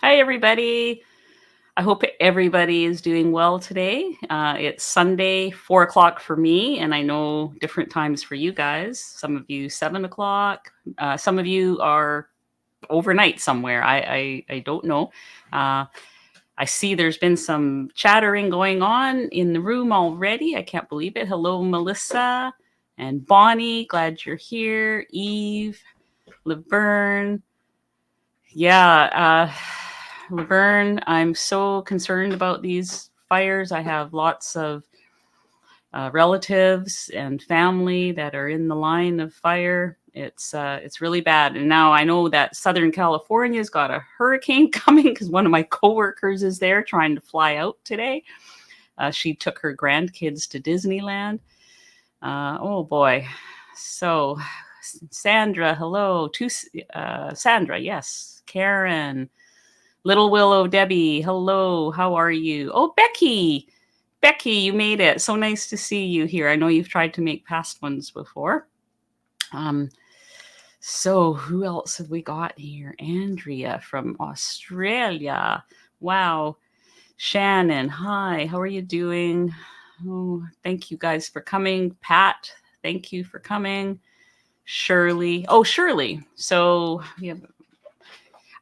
Hi, everybody. I hope everybody is doing well today. It's Sunday, 4 o'clock for me, and I know different times for you guys. Some of you 7 o'clock. Some of you are overnight somewhere. I don't know. Uh, I see there's been some chattering going on in the room already. I can't believe it. Hello, Melissa and Bonnie. Glad you're here. Eve, Laverne. Yeah, Laverne, I'm so concerned about these fires. I have lots of relatives and family that are in the line of fire. It's really bad. And now I know that Southern California's got a hurricane coming because one of my coworkers is there trying to fly out today. She took her grandkids to Disneyland. Oh boy. So Sandra, hello. Sandra, yes. Karen, Little Willow, Debbie, hello. How are you? Oh, Becky. Becky, you made it. So nice to see you here. I know you've tried to make past ones before. So who else have we got here? Andrea from Australia. Wow. Shannon, hi. How are you doing? Oh, thank you guys for coming. Pat, thank you for coming. Shirley. Oh, Shirley. So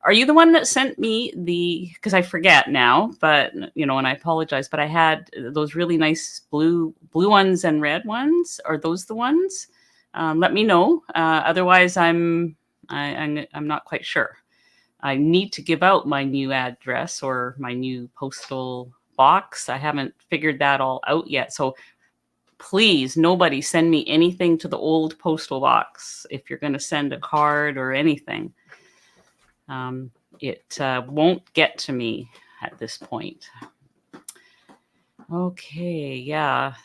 are you the one that sent me because I forget now, but and I apologize, but I had those really nice blue ones and red ones. Are those the ones? Let me know. Otherwise, I'm not quite sure. I need to give out my new address or my new postal box. I haven't figured that all out yet. So please, nobody send me anything to the old postal box if you're going to send a card or anything. It won't get to me at this point. Okay, yeah.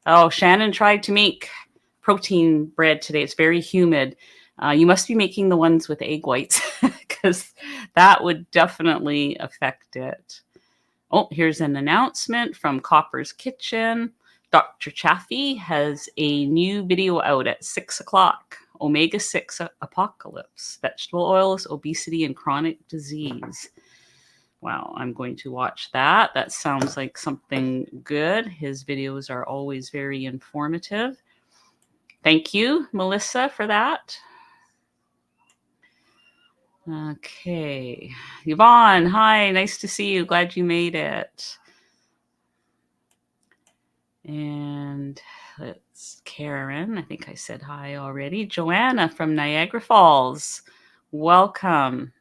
Oh, Shannon tried to make protein bread today. It's very humid. You must be making the ones with egg whites because that would definitely affect it. Oh, here's an announcement from Copper's Kitchen. Dr. Chaffee has a new video out at 6 o'clock. Omega-6 Apocalypse, Vegetable Oils, Obesity, and Chronic Disease. Wow, I'm going to watch that. That sounds like something good. His videos are always very informative. Thank you, Melissa, for that. Okay. Yvonne, hi, nice to see you. Glad you made it. And it's Karen. I think I said hi already. Joanna from Niagara Falls. Welcome.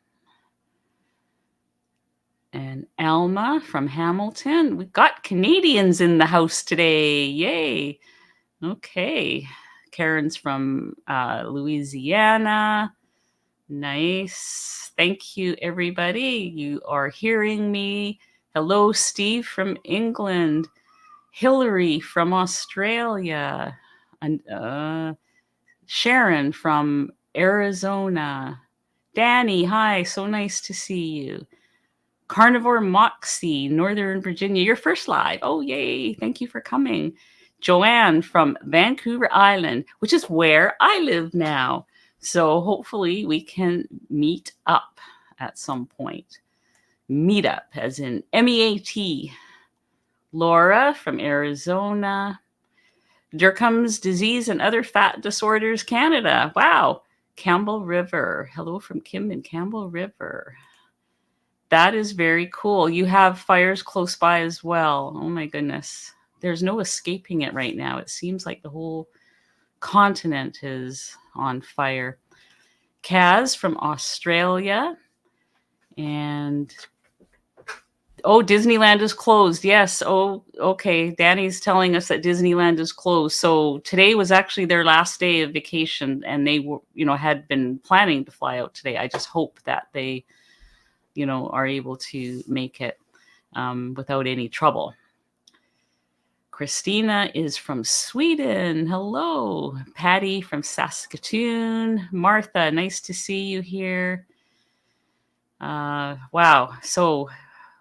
And Alma from Hamilton. We've got Canadians in the house today. Yay. Okay. Karen's from Louisiana. Nice. Thank you, everybody. You are hearing me. Hello, Steve from England. Hillary from Australia. And Sharon from Arizona. Danny, hi. So nice to see you. Carnivore Moxie, Northern Virginia. Your first live. Oh, yay. Thank you for coming. Joanne from Vancouver Island, which is where I live now. So hopefully we can meet up at some point. Meet up, as in MEAT. Laura from Arizona. Durkheim's Disease and Other Fat Disorders, Canada. Wow. Campbell River. Hello from Kim in Campbell River. That is very cool. You have fires close by as well. Oh my goodness. There's no escaping it right now. It seems like the whole continent is on fire. Kaz from Australia. And Disneyland is closed. Yes. Oh, okay. Danny's telling us that Disneyland is closed. So today was actually their last day of vacation, and they were, had been planning to fly out today. I just hope that they, are able to make it without any trouble. Christina is from Sweden. Hello. Patty from Saskatoon. Martha, nice to see you here. Wow. So,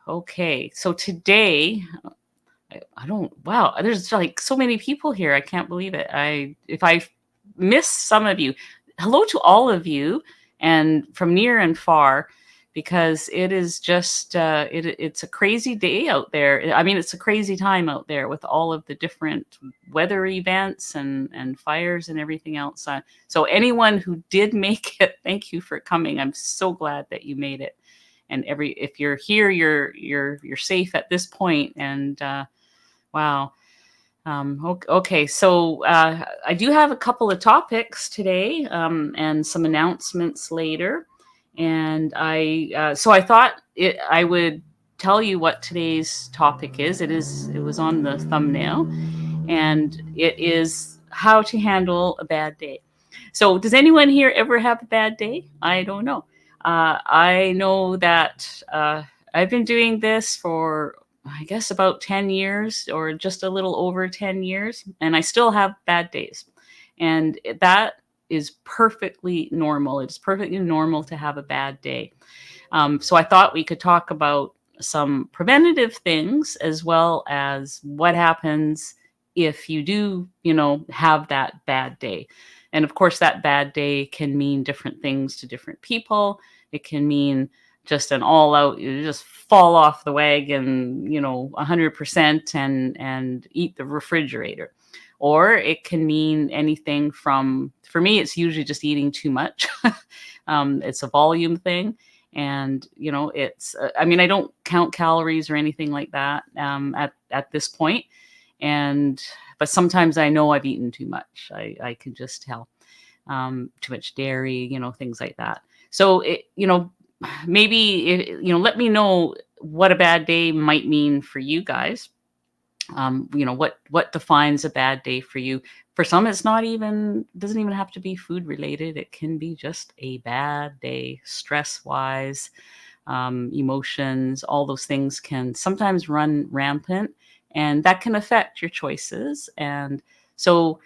okay. So today, wow, there's like so many people here. I can't believe it. If I miss some of you, hello to all of you. and from near and far, because it is just it's a crazy day out there. I mean, it's a crazy time out there with all of the different weather events and fires and everything else. So anyone who did make it, thank you for coming. I'm so glad that you made it. And if you're here, you're safe at this point. And wow. Okay, so I do have a couple of topics today, and some announcements later, and I thought I would tell you what today's topic is. It was on the thumbnail, and it is how to handle a bad day. So, does anyone here ever have a bad day? I don't know. I know that I've been doing this for, I guess, about 10 years, or just a little over 10 years, and I still have bad days. And that is perfectly normal. It's perfectly normal to have a bad day. So I thought we could talk about some preventative things, as well as what happens if you do, have that bad day. And of course, that bad day can mean different things to different people. It can mean just an all out, you just fall off the wagon, 100%, and eat the refrigerator. Or it can mean anything from, for me, it's usually just eating too much. It's a volume thing. And, it's, I mean, I don't count calories or anything like that at this point. But sometimes I know I've eaten too much. I can just tell. Too much dairy, things like that. So, maybe, let me know what a bad day might mean for you guys. What defines a bad day for you. For some, it's not even, doesn't even have to be food related. It can be just a bad day, stress wise, emotions, all those things can sometimes run rampant, and that can affect your choices. And so,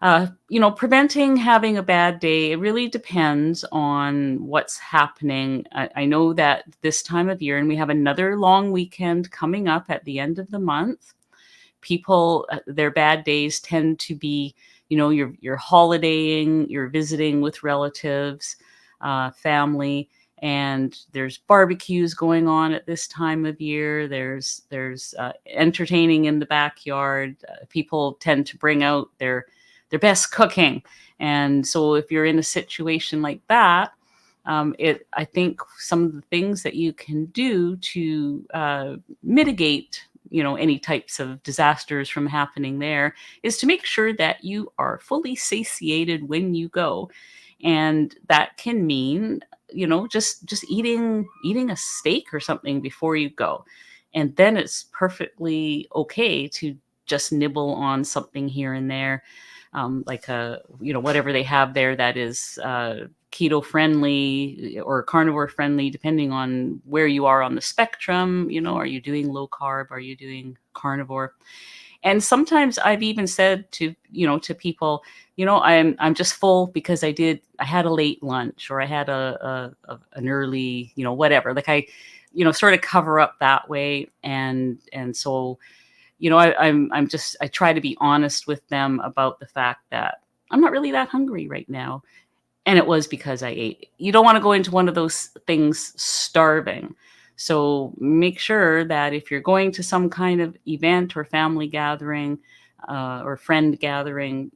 preventing having a bad day, it really depends on what's happening. I know that this time of year, and we have another long weekend coming up at the end of the month, people, their bad days tend to be, you're holidaying, you're visiting with relatives, family, and there's barbecues going on at this time of year. There's entertaining in the backyard. People tend to bring out their best cooking. And so if you're in a situation like that, I think some of the things that you can do to mitigate, any types of disasters from happening there, is to make sure that you are fully satiated when you go. And that can mean, just eating a steak or something before you go. And then it's perfectly okay to just nibble on something here and there, like whatever they have there that is keto friendly or carnivore friendly, depending on where you are on the spectrum. Are you doing low carb? Are you doing carnivore? And sometimes I've even said to people, I'm just full because I had a late lunch, or I had an early, whatever. Like I, sort of cover up that way. And so, I try to be honest with them about the fact that I'm not really that hungry right now. And it was because I ate. You don't want to go into one of those things starving. So make sure that if you're going to some kind of event or family gathering, or friend gathering,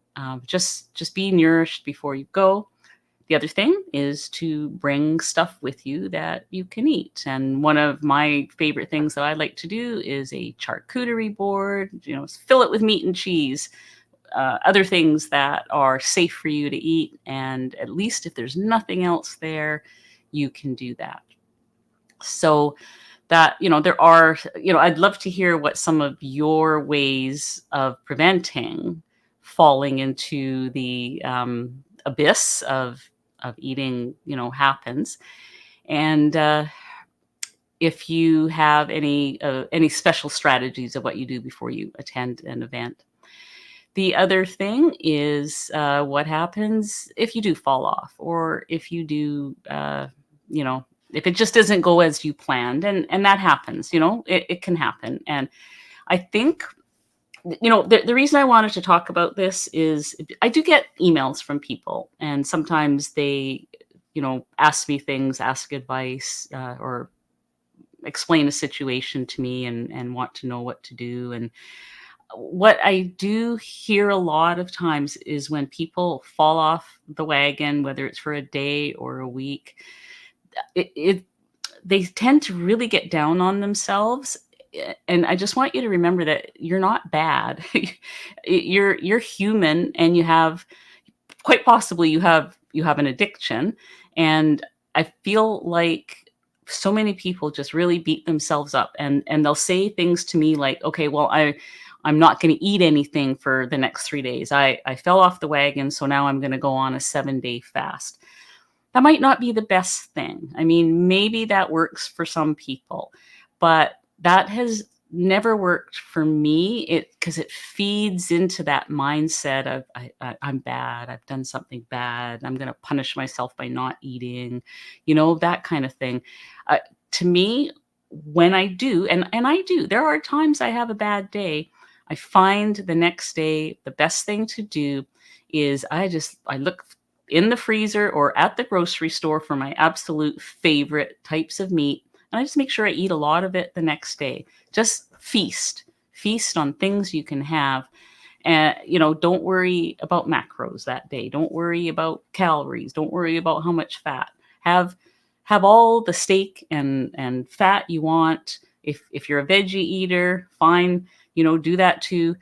just be nourished before you go. The other thing is to bring stuff with you that you can eat. And one of my favorite things that I like to do is a charcuterie board, fill it with meat and cheese, other things that are safe for you to eat. And at least if there's nothing else there, you can do that. So that, there are, I'd love to hear what some of your ways of preventing falling into the abyss of eating, happens. And if you have any special strategies of what you do before you attend an event. The other thing is what happens if you do fall off, or if you do, if it just doesn't go as you planned, and that happens, it can happen. And I think, the reason I wanted to talk about this is I do get emails from people, and sometimes they ask me things, ask advice, or explain a situation to me and want to know what to do. And what I do hear a lot of times is when people fall off the wagon, whether it's for a day or a week, it they tend to really get down on themselves. And I just want you to remember that you're not bad. You're human, and you have, quite possibly, you have an addiction. And I feel like so many people just really beat themselves up, and they'll say things to me like, okay, well, I'm not going to eat anything for the next 3 days. I fell off the wagon, so now I'm going to go on a 7-day fast. That might not be the best thing. I mean, maybe that works for some people, but that has never worked for me. Because it feeds into that mindset of I'm bad. I've done something bad. I'm going to punish myself by not eating, that kind of thing. Uh, to me, when I do, and I do, there are times I have a bad day. I find the next day the best thing to do is I look in the freezer or at the grocery store for my absolute favorite types of meat. And I just make sure I eat a lot of it the next day. Just feast on things you can have. And, don't worry about macros that day. Don't worry about calories. Don't worry about how much fat. Have all the steak and fat you want. If you're a veggie eater, fine, do that too.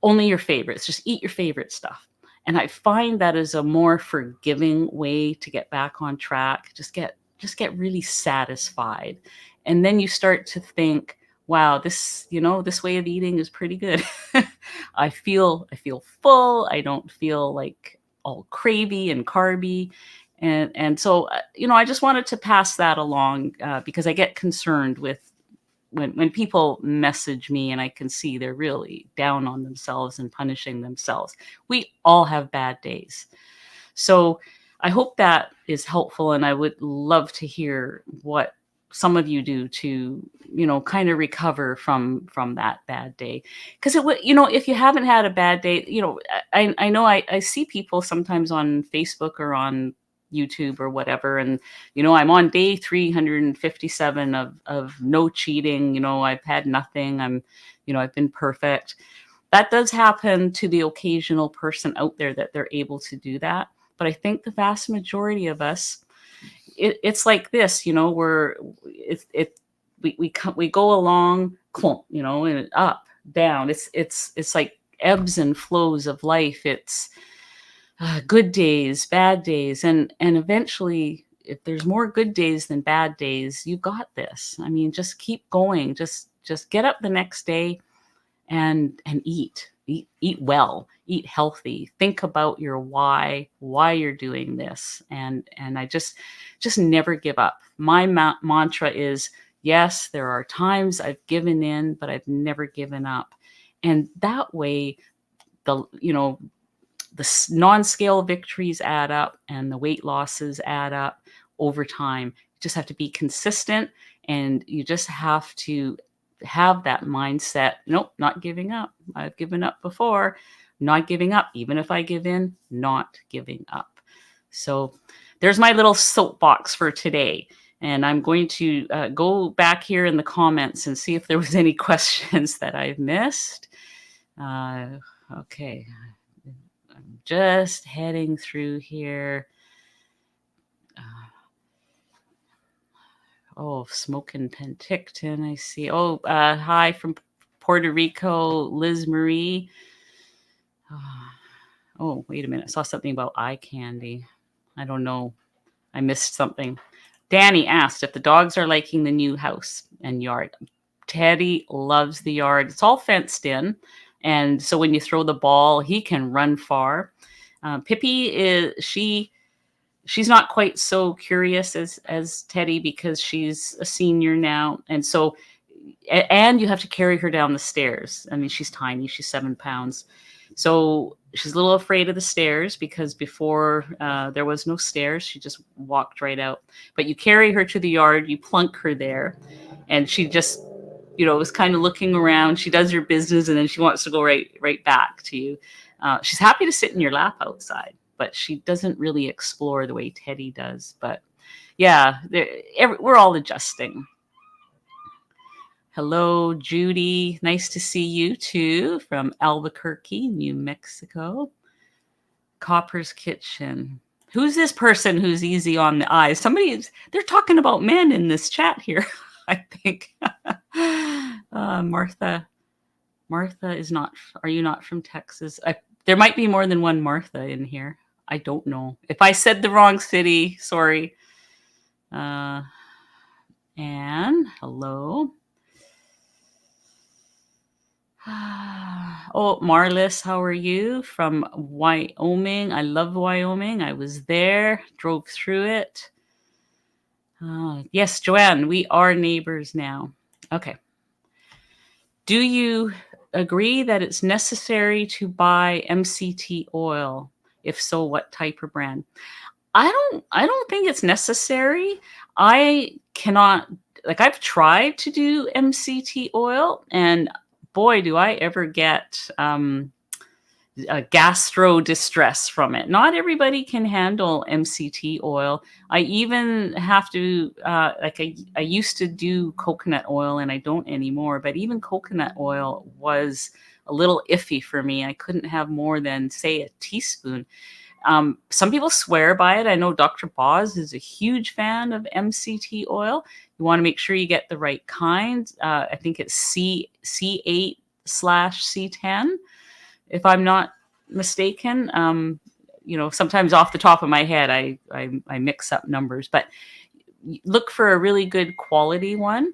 Only your favorites. Just eat your favorite stuff. And I find that is a more forgiving way to get back on track. Just get really satisfied. And then you start to think, wow, this way of eating is pretty good. I feel full. I don't feel like all cravey and carby. And so I just wanted to pass that along, because I get concerned with when people message me and I can see they're really down on themselves and punishing themselves. We all have bad days. So I hope that is helpful, and I would love to hear what some of you do to, kind of recover from that bad day. Because if you haven't had a bad day, I know I see people sometimes on Facebook or on YouTube or whatever, and I'm on day 357 of no cheating. I've had nothing. I've been perfect. That does happen to the occasional person out there that they're able to do that. But I think the vast majority of us, it's like this, we go along, clump, and up, down. It's like ebbs and flows of life. It's good days, bad days, and eventually, if there's more good days than bad days, you got this. I mean, just keep going. Just get up the next day and eat well, eat healthy. Think about your why you're doing this, and I just never give up. My mantra is, yes, there are times I've given in, but I've never given up. And that way, the non-scale victories add up and the weight losses add up over time. You just have to be consistent, and you just have to have that mindset. Nope, not giving up. I've given up before. Not giving up. Even if I give in, not giving up. So there's my little soapbox for today. And I'm going to go back here in the comments and see if there was any questions that I've missed. Okay. I'm just heading through here. Smoking Penticton, I see. Hi from Puerto Rico, Liz Marie. Wait a minute. I saw something about eye candy. I don't know. I missed something. Danny asked if the dogs are liking the new house and yard. Teddy loves the yard. It's all fenced in. And so when you throw the ball, he can run far. Pippi she's not quite so curious as Teddy, because she's a senior now. And so, and you have to carry her down the stairs. I mean, she's tiny. She's 7 pounds. So she's a little afraid of the stairs, because before there was no stairs. She just walked right out. But you carry her to the yard, you plunk her there, and she just, is kind of looking around. She does her business, and then she wants to go right back to you. She's happy to sit in your lap outside. but she doesn't really explore the way Teddy does. But yeah, we're all adjusting. Hello, Judy. Nice to see you too from Albuquerque, New Mexico. Copper's Kitchen. Who's this person who's easy on the eyes? They're talking about men in this chat here, I think. Martha. Martha is not, are you not from Texas? There might be more than one Martha in here. I don't know. If I said the wrong city, sorry. Anne, hello. Oh, Marlis, how are you? From Wyoming. I love Wyoming. I was there, drove through it. Yes, Joanne, we are neighbors now. Okay. Do you agree that it's necessary to buy MCT oil? If so, what type or brand? I don't think it's necessary. I cannot, like, I've tried to do MCT oil, and boy, do I ever get gastro distress from it. Not everybody can handle MCT oil. I even have to, I used to do coconut oil and I don't anymore, but even coconut oil was a little iffy for me. I couldn't have more than, say, a teaspoon. Some people swear by it. I know Dr. Boz is a huge fan of MCT oil. You want to make sure you get the right kind. I think it's C8/C10. If I'm not mistaken. Sometimes off the top of my head, I mix up numbers, but look for a really good quality one.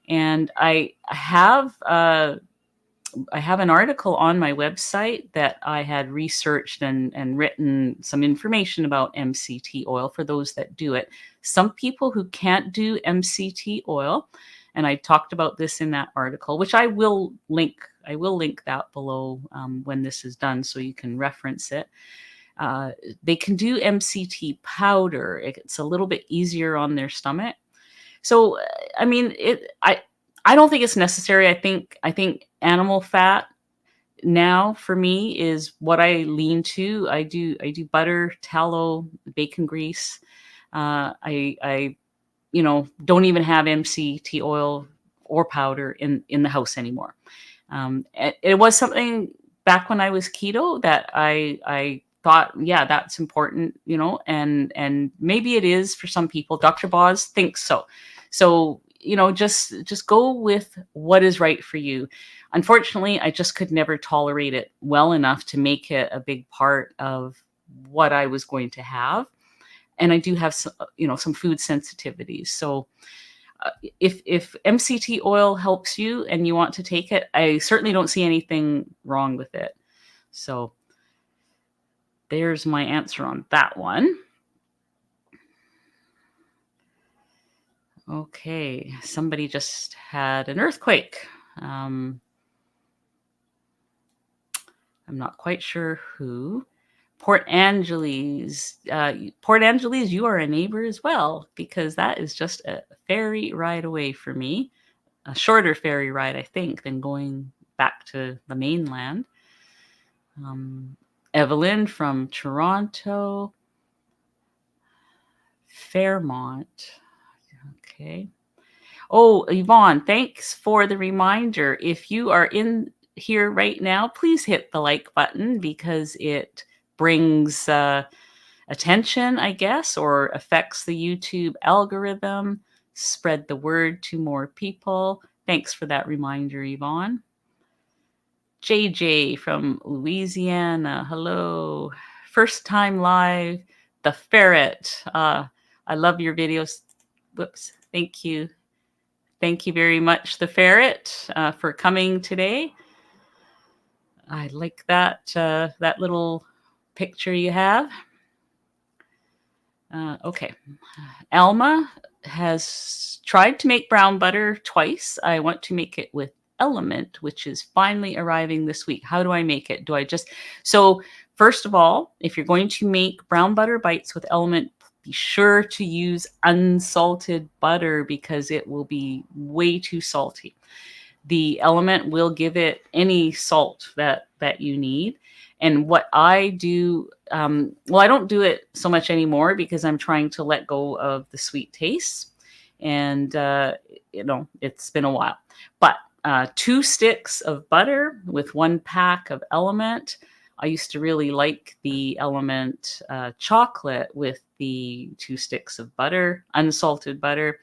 And I have an article on my website that I had researched and written some information about MCT oil for those that do it. Some people who can't do MCT oil, and I talked about this in that article, which I will link. I will link that below when this is done, so you can reference it. They can do MCT powder. It's a little bit easier on their stomach. So, I mean, I don't think it's necessary. I think animal fat now for me is what I lean to. I do butter, tallow, bacon grease. I don't even have MCT oil or powder in the house anymore. It was something back when I was keto that I thought, yeah, that's important, and maybe it is for some people. Dr. Boz thinks so. So, just go with what is right for you. Unfortunately, I just could never tolerate it well enough to make it a big part of what I was going to have. And I do have some food sensitivities. So if MCT oil helps you and you want to take it, I certainly don't see anything wrong with it. So there's my answer on that one. Okay, somebody just had an earthquake. I'm not quite sure who. Port Angeles, you are a neighbor as well, because that is just a ferry ride away for me. A shorter ferry ride, I think, than going back to the mainland. Evelyn from Toronto. Fairmont. Okay. Oh, Yvonne, thanks for the reminder. If you are in here right now, please hit the like button because it brings attention, I guess, or affects the YouTube algorithm. Spread the word to more people. Thanks for that reminder, Yvonne. JJ from Louisiana. Hello. First time live. The Ferret. I love your videos. Whoops. Thank you. Thank you very much, The Ferret, for coming today. I like that little picture you have. Okay. Alma has tried to make brown butter twice. I want to make it with Element, which is finally arriving this week. How do I make it? So first of all, if you're going to make brown butter bites with Element, be sure to use unsalted butter because it will be way too salty. The Element will give it any salt that you need. And what I do well, I don't do it so much anymore because I'm trying to let go of the sweet taste. And, it's been a while. But 2 sticks of butter with 1 pack of Element. I used to really like the Element chocolate with the 2 sticks of butter, unsalted butter.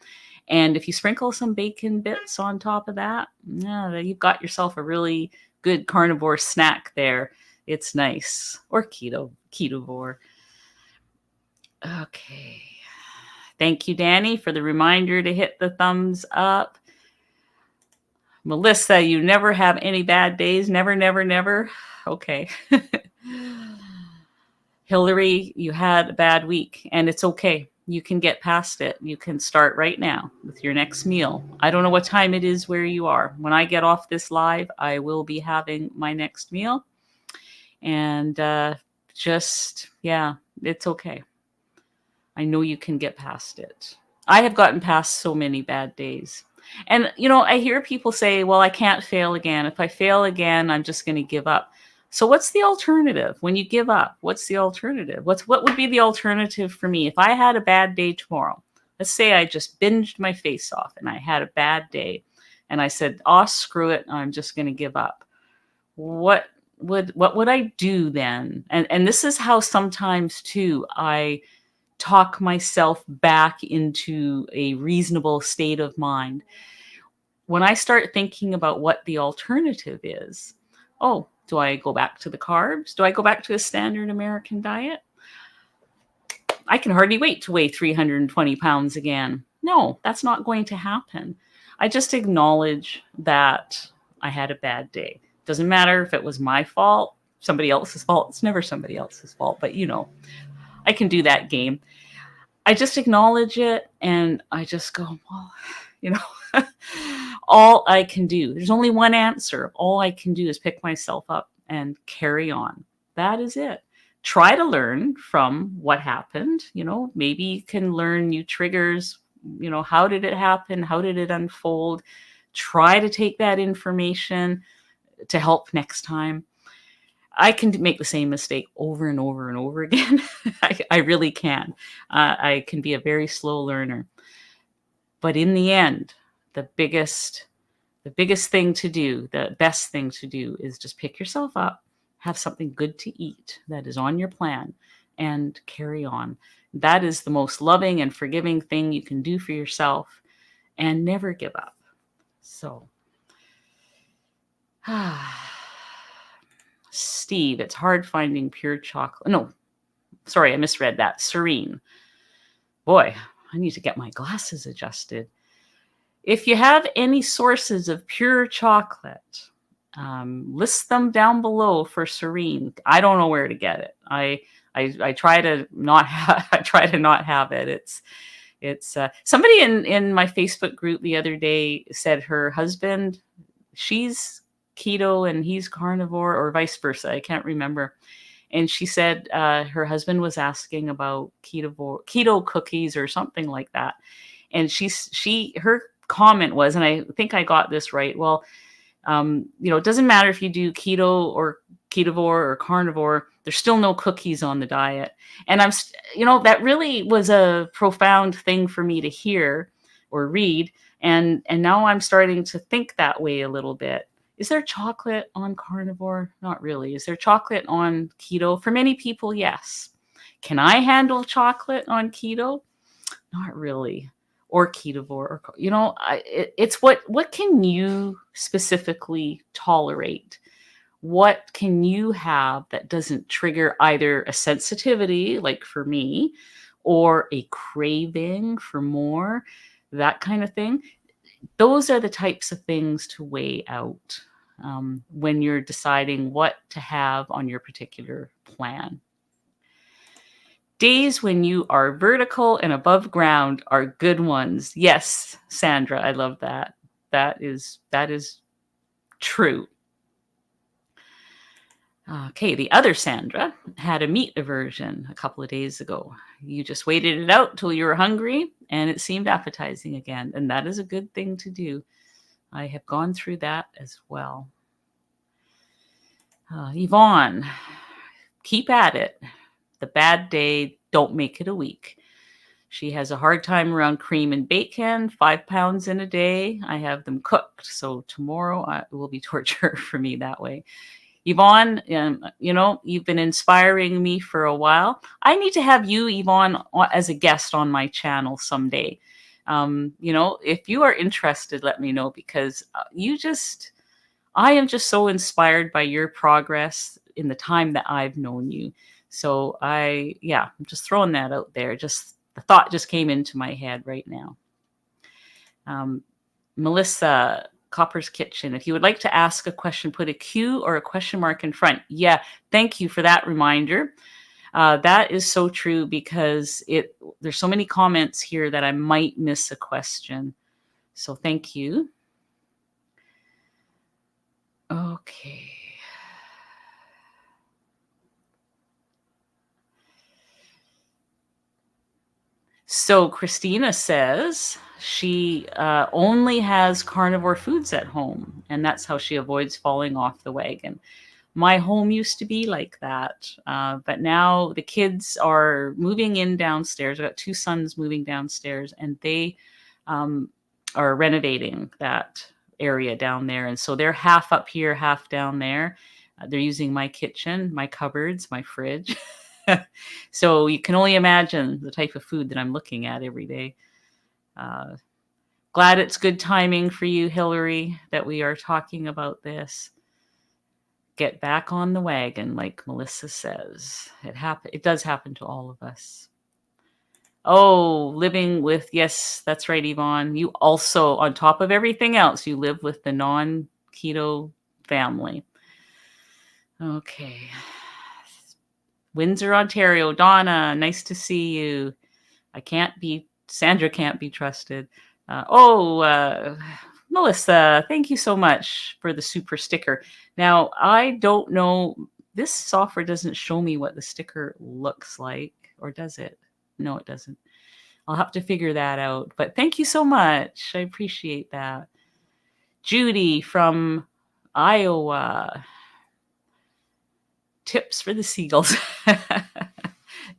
And if you sprinkle some bacon bits on top of that, yeah, you've got yourself a really good carnivore snack there. It's nice. Or ketovore. Okay. Thank you, Danny, for the reminder to hit the thumbs up. Melissa, you never have any bad days. Never, never, never. Okay. Hillary, you had a bad week, and it's okay. You can get past it. You can start right now with your next meal. I don't know what time it is where you are. When I get off this live, I will be having my next meal. And yeah, it's okay. I know you can get past it. I have gotten past so many bad days. And, I hear people say, well, I can't fail again. If I fail again, I'm just going to give up. So what's the alternative when you give up? What's the alternative? What would be the alternative for me? If I had a bad day tomorrow, let's say I just binged my face off and I had a bad day and I said, oh, screw it. I'm just going to give up. What would I do then? And this is how sometimes too, I talk myself back into a reasonable state of mind. When I start thinking about what the alternative is, oh, do I go back to the carbs? Do I go back to a standard American diet? I can hardly wait to weigh 320 pounds again. No, that's not going to happen. I just acknowledge that I had a bad day. Doesn't matter if it was my fault, somebody else's fault. It's never somebody else's fault, but I can do that game. I just acknowledge it and I just go, well, all I can do, there's only one answer. All I can do is pick myself up and carry on. That is it. Try to learn from what happened. Maybe you can learn new triggers. How did it happen? How did it unfold? Try to take that information to help next time. I can make the same mistake over and over and over again. I really can. I can be a very slow learner. But in the end, the biggest thing to do, the best thing to do is just pick yourself up, have something good to eat that is on your plan, and carry on. That is the most loving and forgiving thing you can do for yourself, and never give up. So, Steve, it's hard finding pure chocolate. No, sorry, I misread that. Serene. Boy, I need to get my glasses adjusted. If you have any sources of pure chocolate, list them down below for Serene. I don't know where to get it. I try to not have. I try to not have it. It's somebody in my Facebook group the other day said her husband, she's keto and he's carnivore, or vice versa. I can't remember. And she said her husband was asking about keto cookies or something like that. And her comment was, and I think I got this right. Well, it doesn't matter if you do keto or ketovore or carnivore, there's still no cookies on the diet. And that really was a profound thing for me to hear or read. And now I'm starting to think that way a little bit. Is there chocolate on carnivore? Not really. Is there chocolate on keto? For many people, yes. Can I handle chocolate on keto? Not really. Or ketovore. It's what can you specifically tolerate? What can you have that doesn't trigger either a sensitivity, like for me, or a craving for more, that kind of thing? Those are the types of things to weigh out when you're deciding what to have on your particular plan. Days when you are vertical and above ground are good ones. Yes, Sandra, I love that. That is true. Okay, the other Sandra had a meat aversion a couple of days ago. You just waited it out till you were hungry and it seemed appetizing again. And that is a good thing to do. I have gone through that as well. Yvonne, keep at it. the bad day, don't make it a week. She has a hard time around cream and bacon, 5 pounds in a day. I have them cooked. So tomorrow it will be torture for me that way. Yvonne, you've been inspiring me for a while. I need to have you, Yvonne, as a guest on my channel someday. If you are interested, let me know, because I am just so inspired by your progress in the time that I've known you. So I'm just throwing that out there. Just the thought just came into my head right now. Melissa, Copper's Kitchen. If you would like to ask a question, put a Q or a question mark in front. Yeah, thank you for that reminder. That is so true, because there's so many comments here that I might miss a question. So thank you. Okay. So Christina says she only has carnivore foods at home, and that's how she avoids falling off the wagon. My home used to be like that, but now the kids are moving in downstairs. I've got 2 sons moving downstairs, and they are renovating that area down there. And so they're half up here, half down there. They're using my kitchen, my cupboards, my fridge. So you can only imagine the type of food that I'm looking at every day. Glad it's good timing for you, Hillary, that we are talking about this. Get back on the wagon, like Melissa says. It does happen to all of us. Oh, yes, that's right, Yvonne. You also, on top of everything else, you live with the non-keto family. Okay. Windsor, Ontario. Donna, nice to see you. Sandra can't be trusted. Melissa, thank you so much for the super sticker. Now, I don't know, this software doesn't show me what the sticker looks like, or does it? No, it doesn't. I'll have to figure that out. But thank you so much. I appreciate that. Judy from Iowa. Tips for the seagulls.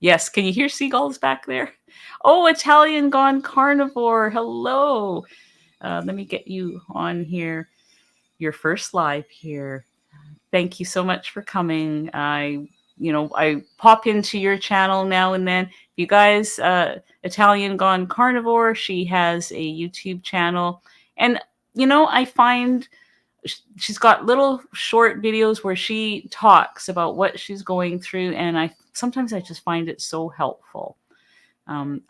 Yes, can you hear seagulls back there? Oh, Italian Gone Carnivore. Hello. Let me get you on here. Your first live here. Thank you so much for coming. I pop into your channel now and then. You guys, Italian Gone Carnivore, she has a YouTube channel. And, I find she's got little short videos where she talks about what she's going through. And sometimes I just find it so helpful. I'm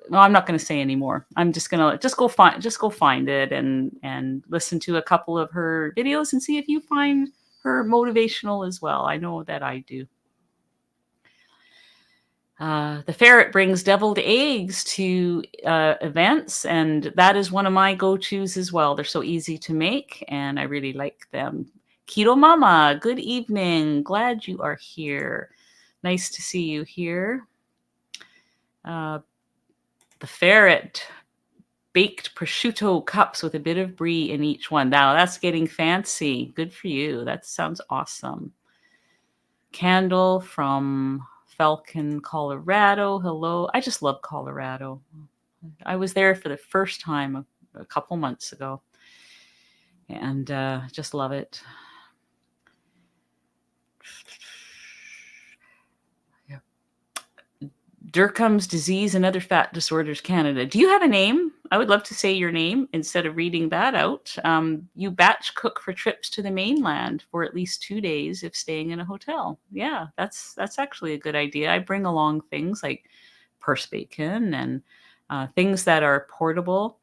not going to say anymore. I'm just going to go find it and listen to a couple of her videos and see if you find her motivational as well. I know that I do. The ferret brings deviled eggs to events, and that is one of my go-tos as well. They're so easy to make, and I really like them. Keto Mama, good evening. Glad you are here. Nice to see you here. The ferret baked prosciutto cups with a bit of brie in each one. Now that's getting fancy. Good for you. That sounds awesome. Candle from Falcon, Colorado. Hello. I just love Colorado. I was there for the first time a couple months ago, and just love it. Durkheim's Disease and Other Fat Disorders Canada. Do you have a name? I would love to say your name instead of reading that out. You batch cook for trips to the mainland for at least 2 days if staying in a hotel. Yeah, that's actually a good idea. I bring along things like purse bacon and things that are portable.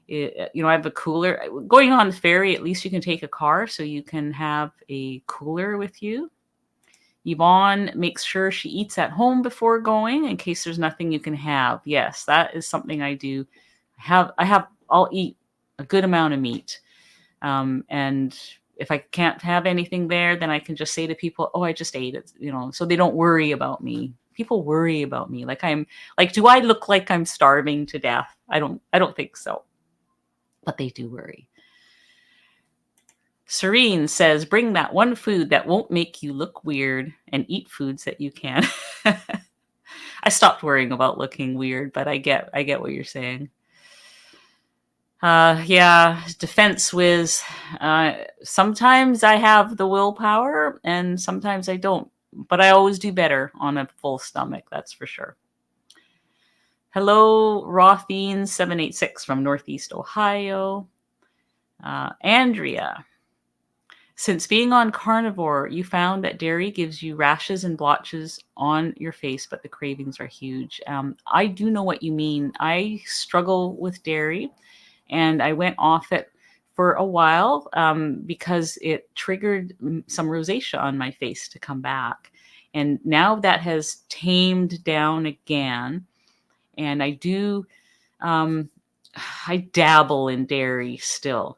I have a cooler. Going on the ferry, at least you can take a car, so you can have a cooler with you. Yvonne makes sure she eats at home before going in case there's nothing you can have. Yes, that is something I do. I'll eat a good amount of meat. And if I can't have anything there, then I can just say to people, oh, I just ate it, so they don't worry about me. People worry about me. Do I look like I'm starving to death? I don't think so. But they do worry. Serene says, bring that one food that won't make you look weird and eat foods that you can. I stopped worrying about looking weird, but I get what you're saying. Yeah, defense whiz. Sometimes I have the willpower and sometimes I don't, but I always do better on a full stomach, that's for sure. Hello, Rothine786 from Northeast Ohio. Andrea, since being on carnivore, you found that dairy gives you rashes and blotches on your face, but the cravings are huge. I do know what you mean. I struggle with dairy, and I went off it for a while because it triggered some rosacea on my face to come back. And now that has tamed down again, and um, I dabble in dairy still,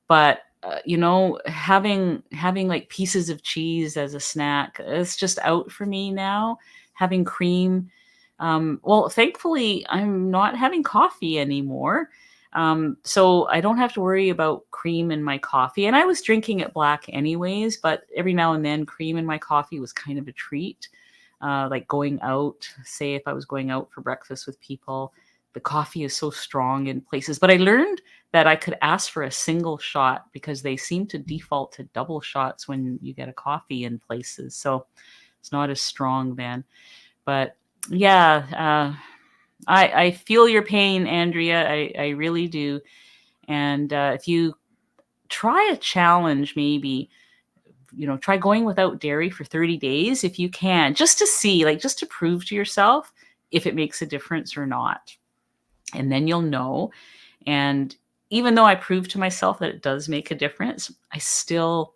but having like pieces of cheese as a snack, it's just out for me now. Having cream, well, thankfully, I'm not having coffee anymore. So I don't have to worry about cream in my coffee. And I was drinking it black anyways, but every now and then cream in my coffee was kind of a treat. Like going out, say if I was going out for breakfast with people, the coffee is so strong in places. But I learned that I could ask for a single shot because they seem to default to double shots when you get a coffee in places. So it's not as strong then. But yeah, I feel your pain, Andrea. I really do. And if you try a challenge, maybe, try going without dairy for 30 days if you can, just to see, like, just to prove to yourself if it makes a difference or not. And then you'll know. And even though I proved to myself that it does make a difference, I still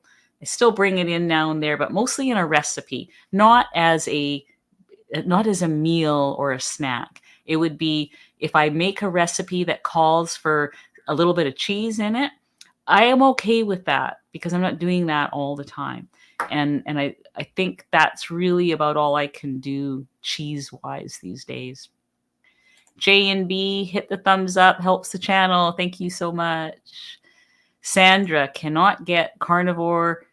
bring it in now and there, but mostly in a recipe, not as a meal or a snack. It would be if I make a recipe that calls for a little bit of cheese in it, I am okay with that because I'm not doing that all the time. And I think that's really about all I can do cheese-wise these days. J and B, hit the thumbs up, helps the channel. Thank you so much. Sandra, cannot get carnivore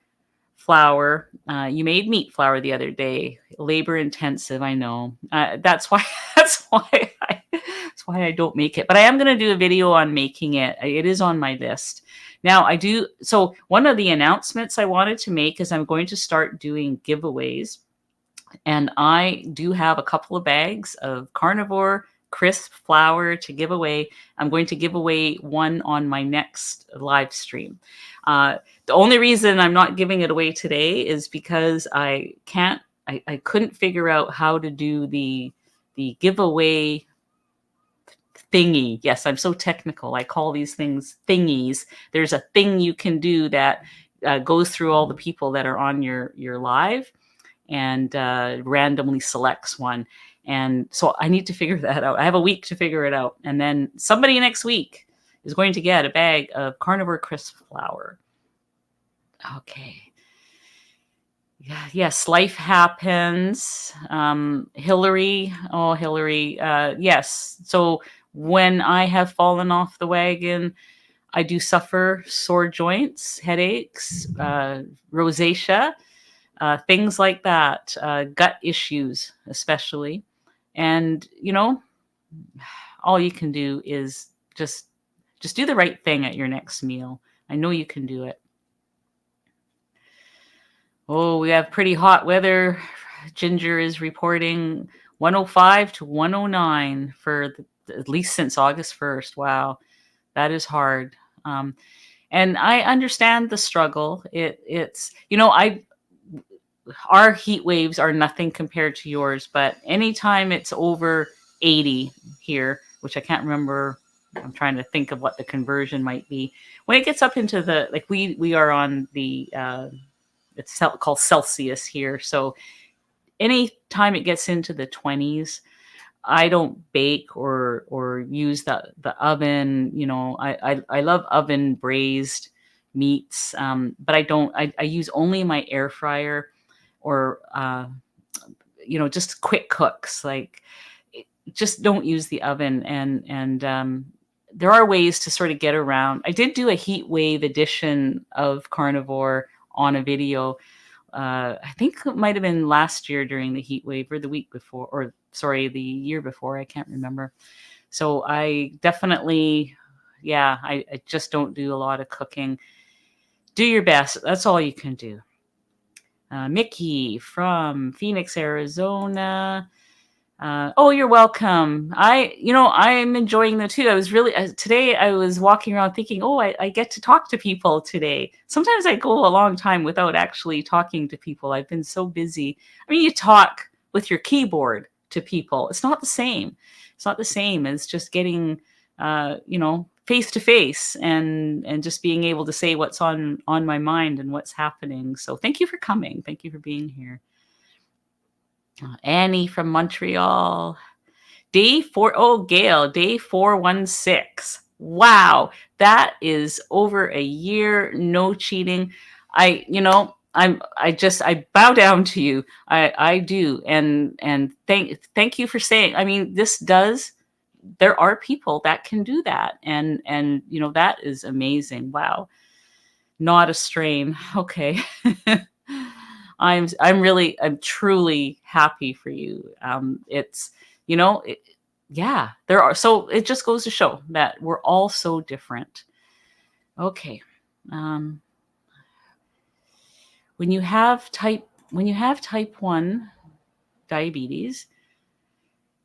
flour. You made meat flour the other day. Labor intensive, I know. That's why that's why I don't make it. But I am going to do a video on making it. It is on my list. Now I do. So one of the announcements I wanted to make is I'm going to start doing giveaways. And I do have a couple of bags of carnivore crisp flour to give away. I'm going to give away one on my next live stream. The only reason I'm not giving it away today is because I couldn't figure out how to do the giveaway thingy. Yes, I'm so technical. I call these things thingies. There's a thing you can do that goes through all the people that are on your live and randomly selects one. And so I need to figure that out. I have a week to figure it out. And then somebody next week is going to get a bag of carnivore crisp flour. Okay. Yeah, yes, life happens. Hillary. Oh, Hillary. Yes. So when I have fallen off the wagon, I do suffer sore joints, headaches, rosacea, things like that, gut issues especially. And, all you can do is just do the right thing at your next meal. I know you can do it. Oh, we have pretty hot weather. Ginger is reporting 105 to 109 for at least since August 1st. Wow, that is hard. And I understand the struggle. It's our heat waves are nothing compared to yours, but anytime it's over 80 here, which I can't remember, I'm trying to think of what the conversion might be. When it gets up into the, like, we are on the, it's called Celsius here. So anytime it gets into the 20s, I don't bake or use the oven. I love oven braised meats, but I use only my air fryer or just quick cooks. Like, just don't use the oven. And there are ways to sort of get around. I did do a heat wave edition of carnivore on a video. I think it might have been last year during the heat wave, or the week before, or sorry, the year before. I can't remember. So I definitely, yeah, I just don't do a lot of cooking. Do your best. That's all you can do. Mickey from Phoenix, Arizona. Oh, you're welcome. I'm enjoying them too. I was really, today I was walking around thinking, oh, I get to talk to people today. Sometimes I go a long time without actually talking to people. I've been so busy. I mean, you talk with your keyboard to people. It's not the same. It's not the same as just getting, face to face and just being able to say what's on my mind and what's happening. So thank you for coming. Thank you for being here. Annie from Montreal. Gail, day 416. Wow, that is over a year, no cheating. I bow down to you. I do. And thank you for saying, I mean, there are people that can do that. And that is amazing. Wow. Not a strain. Okay. I'm truly happy for you. It's, yeah, so it just goes to show that we're all so different. Okay. When you have type 1 diabetes,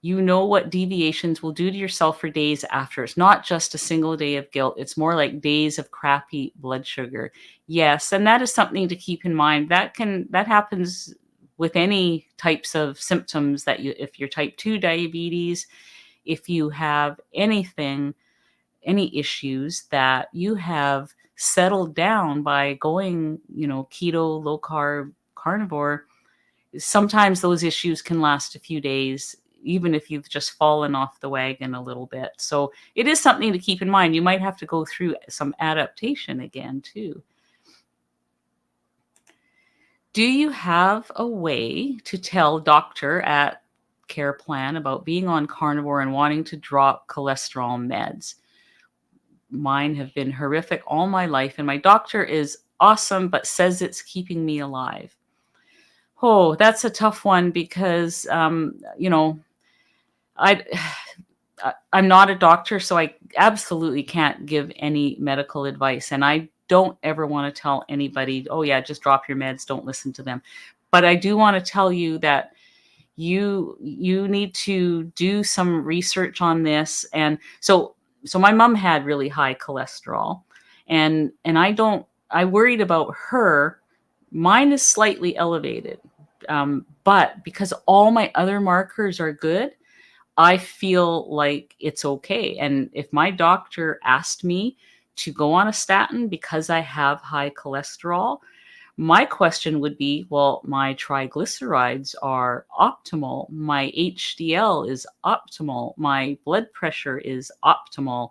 you know what deviations will do to yourself for days after. It's not just a single day of guilt. It's more like days of crappy blood sugar. Yes, and that is something to keep in mind. That happens with any types of symptoms if you're type 2 diabetes, if you have any issues that you have settled down by going, keto, low carb, carnivore, sometimes those issues can last a few days, even if you've just fallen off the wagon a little bit. So it is something to keep in mind. You might have to go through some adaptation again, too. Do you have a way to tell doctor at Care Plan about being on carnivore and wanting to drop cholesterol meds? Mine have been horrific all my life, and my doctor is awesome, but says it's keeping me alive. Oh, that's a tough one because, I'm not a doctor, so I absolutely can't give any medical advice. And I don't ever want to tell anybody, oh yeah, just drop your meds, don't listen to them. But I do want to tell you that you need to do some research on this. And so my mom had really high cholesterol, and I worried about her. Mine is slightly elevated. But because all my other markers are good, I feel like it's okay. And if my doctor asked me to go on a statin because I have high cholesterol, my question would be, well, my triglycerides are optimal. My HDL is optimal. My blood pressure is optimal.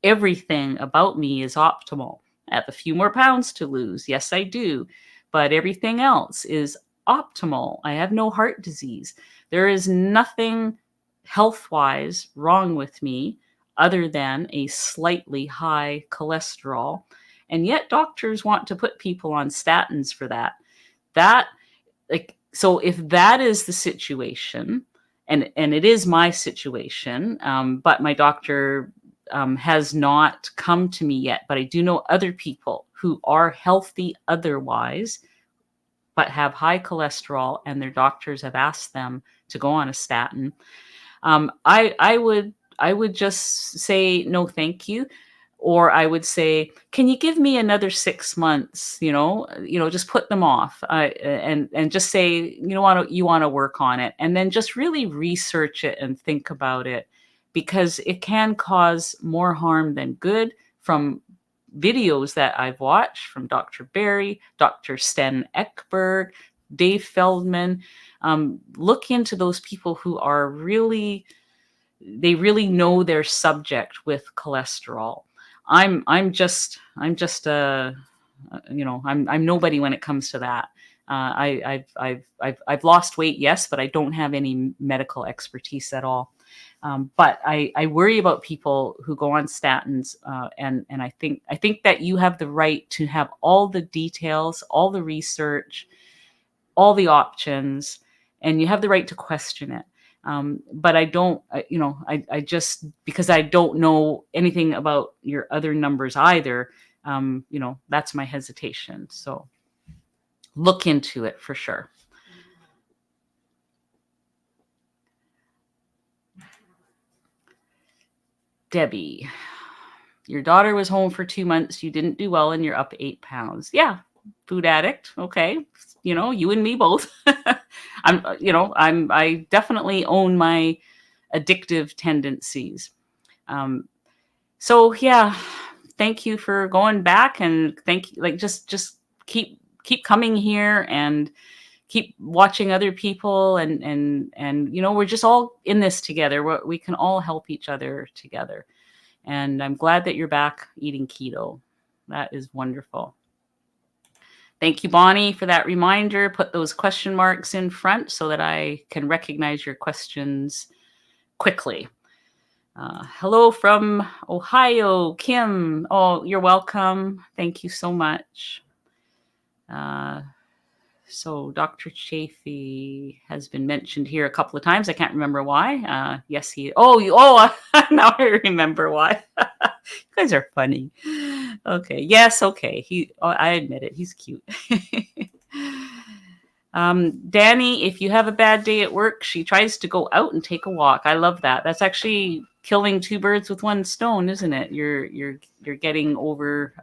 Everything about me is optimal. I have a few more pounds to lose. Yes, I do. But everything else is optimal. I have no heart disease. There is nothing health-wise wrong with me other than a slightly high cholesterol. And yet doctors want to put people on statins for that. So if that is the situation, and it is my situation, but my doctor has not come to me yet, but I do know other people who are healthy otherwise, but have high cholesterol, and their doctors have asked them to go on a statin. I would just say no, thank you. Or I would say, can you give me another 6 months? Just put them off, and just say, you want to work on it, and then just really research it and think about it, because it can cause more harm than good. From videos that I've watched from Dr. Barry, Dr. Sten Ekberg, Dave Feldman, look into those people who are they really know their subject with cholesterol. I'm just I'm nobody when it comes to that. I've lost weight, yes, but I don't have any medical expertise at all. But I worry about people who go on statins, and I think that you have the right to have all the details, all the research, all the options, and you have the right to question it. But I don't, I just, because I don't know anything about your other numbers either, that's my hesitation. So look into it for sure. Debbie, your daughter was home for 2 months. You didn't do well and you're up 8 pounds. Yeah. Food addict. Okay. You and me both. I definitely own my addictive tendencies. So yeah, thank you for going back, and thank you. Like, just keep coming here and keep watching other people, and we're just all in this together. We can all help each other together. And I'm glad that you're back eating keto. That is wonderful. Thank you, Bonnie, for that reminder. Put those question marks in front so that I can recognize your questions quickly. Hello from Ohio, Kim. Oh, you're welcome. Thank you so much. So Dr. Chafee has been mentioned here a couple of times. I can't remember why. Yes, now I remember why. You guys are funny. Okay. Yes. Okay. I admit it. He's cute. Danny, if you have a bad day at work, she tries to go out and take a walk. I love that. That's actually killing two birds with one stone, isn't it? You're getting over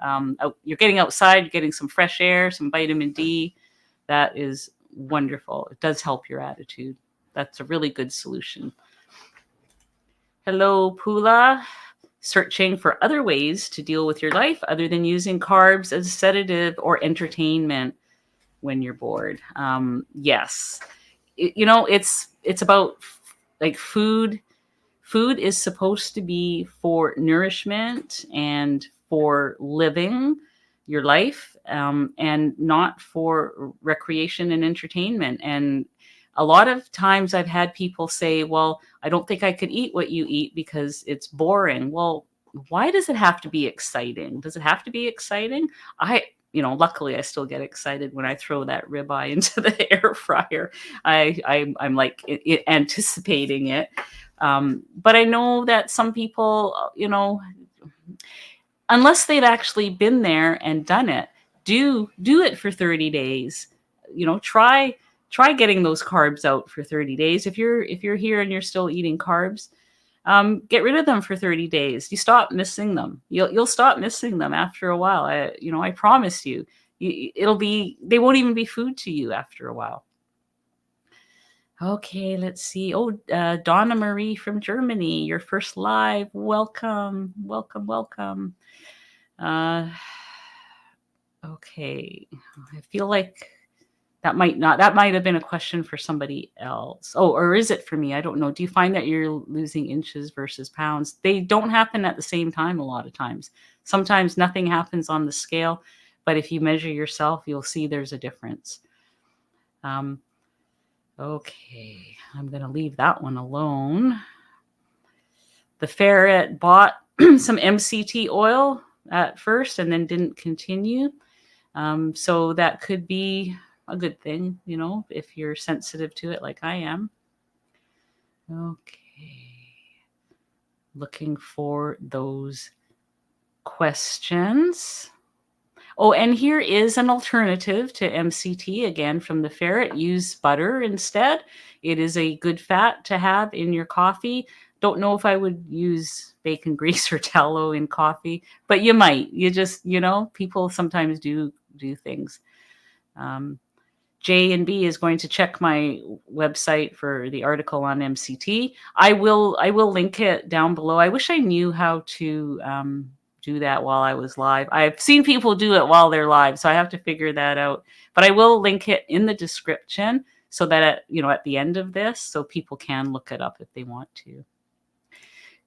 you're getting outside, you're getting some fresh air, some vitamin D. That is wonderful. It does help your attitude. That's a really good solution. Hello, Pula. Searching for other ways to deal with your life other than using carbs as a sedative or entertainment when you're bored. Yes. It's about like food. Food is supposed to be for nourishment and for living your life, and not for recreation and entertainment. And a lot of times I've had people say, well, I don't think I could eat what you eat because it's boring. Well, why does it have to be exciting? Does it have to be exciting? Luckily I still get excited when I throw that ribeye into the air fryer. I'm like anticipating it. But I know that some people, unless they've actually been there and done it, do it for 30 days. Try getting those carbs out for 30 days. If you're here and you're still eating carbs, get rid of them for 30 days. You stop missing them. You'll stop missing them after a while. I promise you. They won't even be food to you after a while. Okay, let's see. Oh, Donna Marie from Germany, your first live. Welcome. Okay, I feel like that might have been a question for somebody else. Oh, or is it for me? I don't know. Do you find that you're losing inches versus pounds? They don't happen at the same time a lot of times. Sometimes nothing happens on the scale, but if you measure yourself, you'll see there's a difference. Okay, I'm going to leave that one alone. The ferret bought some MCT oil at first and then didn't continue. So that could be a good thing, if you're sensitive to it like I am. Okay. Looking for those questions. Oh, and here is an alternative to MCT, again, from the ferret. Use butter instead. It is a good fat to have in your coffee. Don't know if I would use bacon grease or tallow in coffee, but you might. You just, people sometimes do things. J and B is going to check my website for the article on MCT. I will link it down below. I wish I knew how to do that while I was live. I've seen people do it while they're live, so I have to figure that out. But I will link it in the description so that at the end of this, so people can look it up if they want to.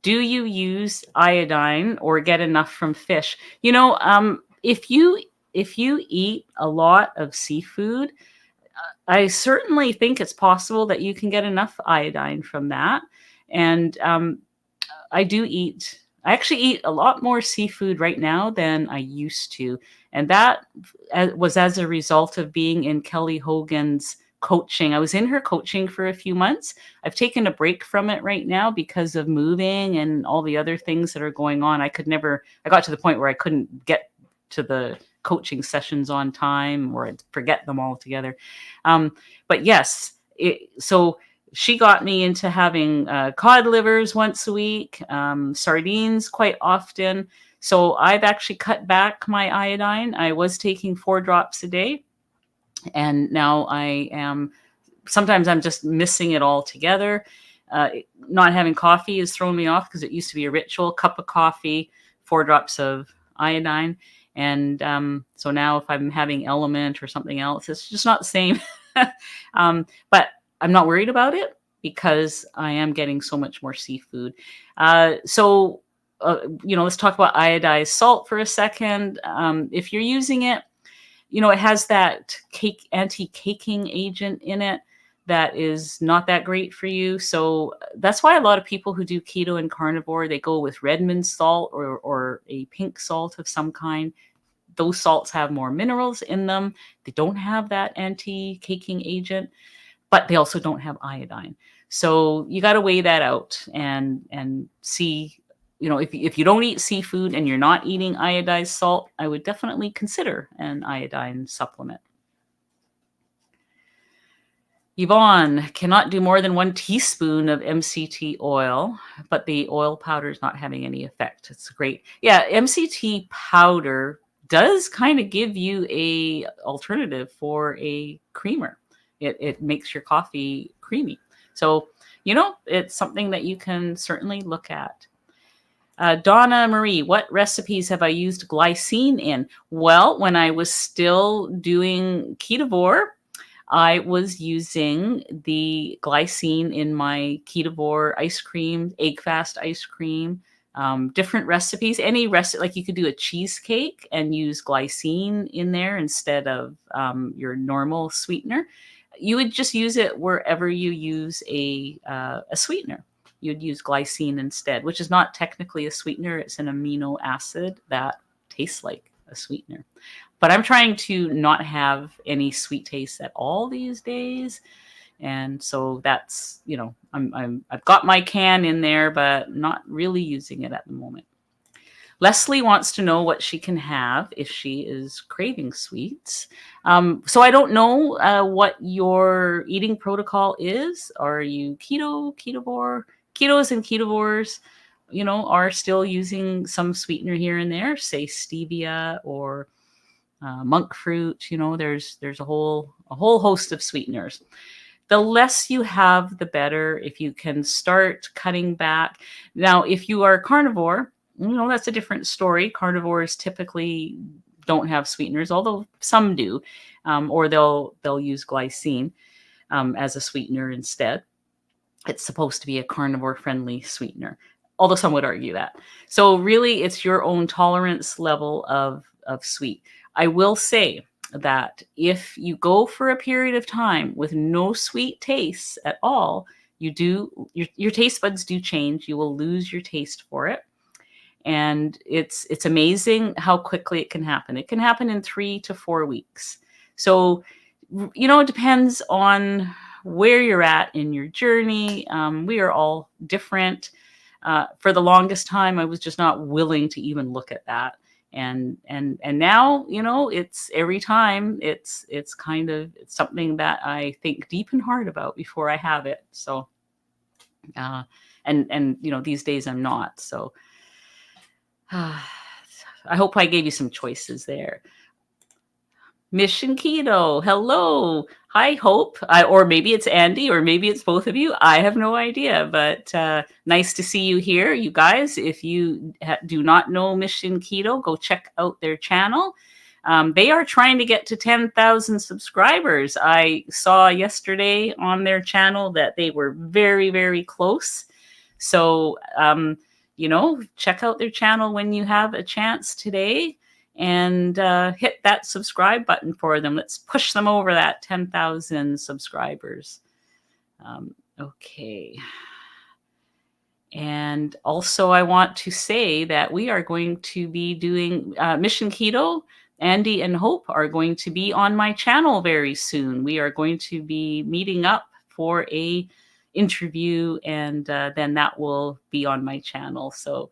Do you use iodine or get enough from fish? If you eat a lot of seafood, I certainly think it's possible that you can get enough iodine from that. And I actually eat a lot more seafood right now than I used to. And that was as a result of being in Kelly Hogan's coaching. I was in her coaching for a few months. I've taken a break from it right now because of moving and all the other things that are going on. I got to the point where I couldn't get to the coaching sessions on time, or I'd forget them altogether. But yes, so she got me into having cod livers once a week, sardines quite often. So I've actually cut back my iodine. I was taking 4 drops a day, and now sometimes I'm just missing it altogether. Not having coffee has thrown me off because it used to be a ritual: cup of coffee, 4 drops of iodine. And so now if I'm having Element or something else, it's just not the same. But I'm not worried about it because I am getting so much more seafood. Let's talk about iodized salt for a second. If you're using it, it has that anti-caking agent in it that is not that great for you. So that's why a lot of people who do keto and carnivore, they go with Redmond salt or a pink salt of some kind. Those salts have more minerals in them. They don't have that anti-caking agent, but they also don't have iodine. So you got to weigh that out and see, if you don't eat seafood and you're not eating iodized salt, I would definitely consider an iodine supplement. Yvonne cannot do more than 1 teaspoon of MCT oil, but the oil powder is not having any effect. It's great. Yeah, MCT powder does kind of give you a alternative for a creamer. It makes your coffee creamy. So, it's something that you can certainly look at. Donna Marie, what recipes have I used glycine in? Well, when I was still doing ketovore, I was using the glycine in my ketovore ice cream, egg fast ice cream, different recipes. Any recipe, like you could do a cheesecake and use glycine in there instead of your normal sweetener. You would just use it wherever you use a sweetener. You'd use glycine instead, which is not technically a sweetener. It's an amino acid that tastes like a sweetener. But I'm trying to not have any sweet taste at all these days. And so that's, I've got my can in there, but not really using it at the moment. Leslie wants to know what she can have if she is craving sweets. So I don't know what your eating protocol is. Are you keto, ketovore? Ketos and ketovores, are still using some sweetener here and there, say stevia or monk fruit. There's a whole host of sweeteners. The less you have, the better. If you can start cutting back. Now, if you are carnivore, that's a different story. Carnivores typically don't have sweeteners, although some do, or they'll use glycine as a sweetener instead. It's supposed to be a carnivore-friendly sweetener, although some would argue that. So really, it's your own tolerance level of sweet. I will say that if you go for a period of time with no sweet tastes at all, your taste buds do change. You will lose your taste for it. And it's amazing how quickly it can happen. It can happen in 3 to 4 weeks. So, it depends on where you're at in your journey. We are all different. For the longest time, I was just not willing to even look at that. And now, it's every time it's something that I think deep and hard about before I have it. So, these days I'm not. So, I hope I gave you some choices there. Mission Keto. Hello. Hi, Hope. Or maybe it's Andy, or maybe it's both of you. I have no idea, but nice to see you here. You guys, if you do not know Mission Keto, go check out their channel. They are trying to get to 10,000 subscribers. I saw yesterday on their channel that they were very, very close. So, check out their channel when you have a chance today. And hit that subscribe button for them. Let's push them over that 10,000 subscribers. Okay. And also, I want to say that we are going to be doing Mission Keto. Andy and Hope are going to be on my channel very soon. We are going to be meeting up for a interview, and then that will be on my channel. So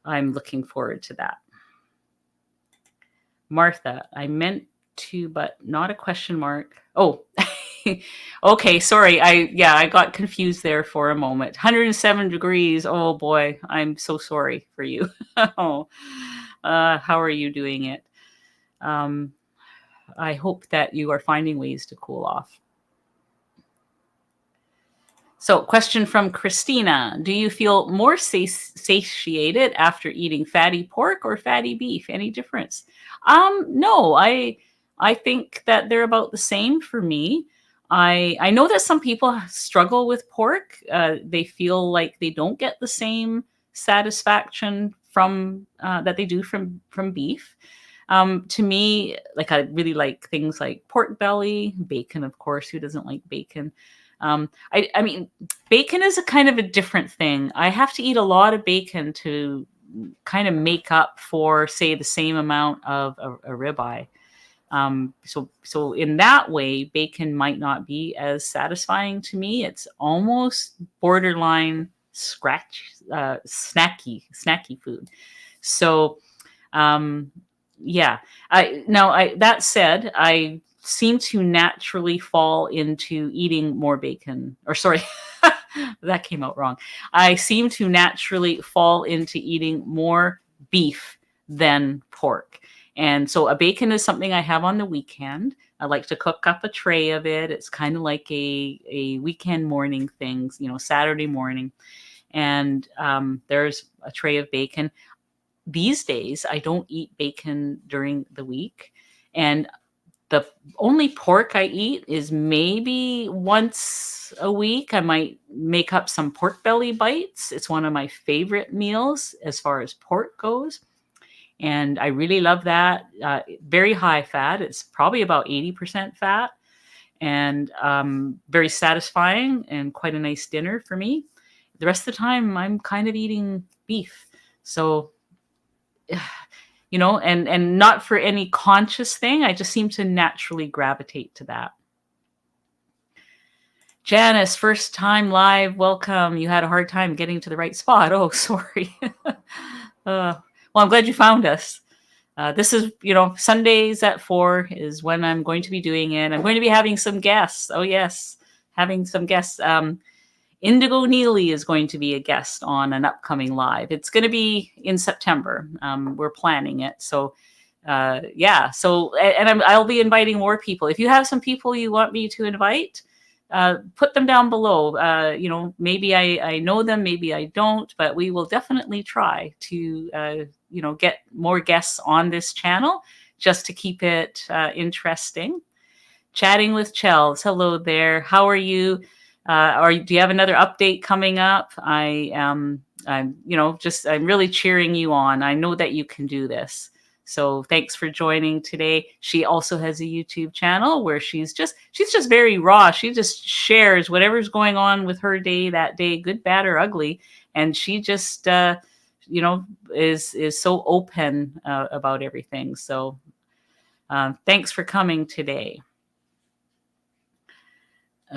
I'm looking forward to that. Martha, I meant to, but not a question mark. Oh, okay. Sorry. I got confused there for a moment. 107 degrees. Oh boy. I'm so sorry for you. Oh, how are you doing it? Um, I hope that you are finding ways to cool off. So, question from Christina. Do you feel more satiated after eating fatty pork or fatty beef? Any difference? No, I think that they're about the same for me. I know that some people struggle with pork. They feel like they don't get the same satisfaction from that they do from beef. To me, like I really like things like pork belly, bacon, of course. Who doesn't like bacon? I mean, bacon is a kind of a different thing. I have to eat a lot of bacon to kind of make up for, say, the same amount of a ribeye. So in that way, bacon might not be as satisfying to me. It's almost borderline snacky food. So um, yeah. That said, I seem to naturally fall into eating more bacon. Or sorry, that came out wrong. I seem to naturally fall into eating more beef than pork. And so a bacon is something I have on the weekend. I like to cook up a tray of it. It's kind of like a weekend morning thing, Saturday morning. And there's a tray of bacon. These days, I don't eat bacon during the week. And the only pork I eat is maybe once a week. I might make up some pork belly bites. It's one of my favorite meals as far as pork goes. And I really love that. Very high fat. It's probably about 80% fat, and very satisfying and quite a nice dinner for me. The rest of the time, I'm kind of eating beef. So and not for any conscious thing. I just seem to naturally gravitate to that. Janice, first time live. Welcome. You had a hard time getting to the right spot. Oh, sorry. Well, I'm glad you found us. This is, Sundays at 4 is when I'm going to be doing it. I'm going to be having some guests. Oh, yes. Having some guests. Indigo Neely is going to be a guest on an upcoming live. It's going to be in September. We're planning it. So, yeah. So, and I'll be inviting more people. If you have some people you want me to invite, put them down below. Maybe I know them, maybe I don't, but we will definitely try to, get more guests on this channel just to keep it interesting. Chatting with Chels. Hello there. How are you? Do you have another update coming up? I'm really cheering you on. I know that you can do this. So thanks for joining today. She also has a YouTube channel where she's just very raw. She just shares whatever's going on with her day that day, good, bad, or ugly. And she just, is so open about everything. So thanks for coming today.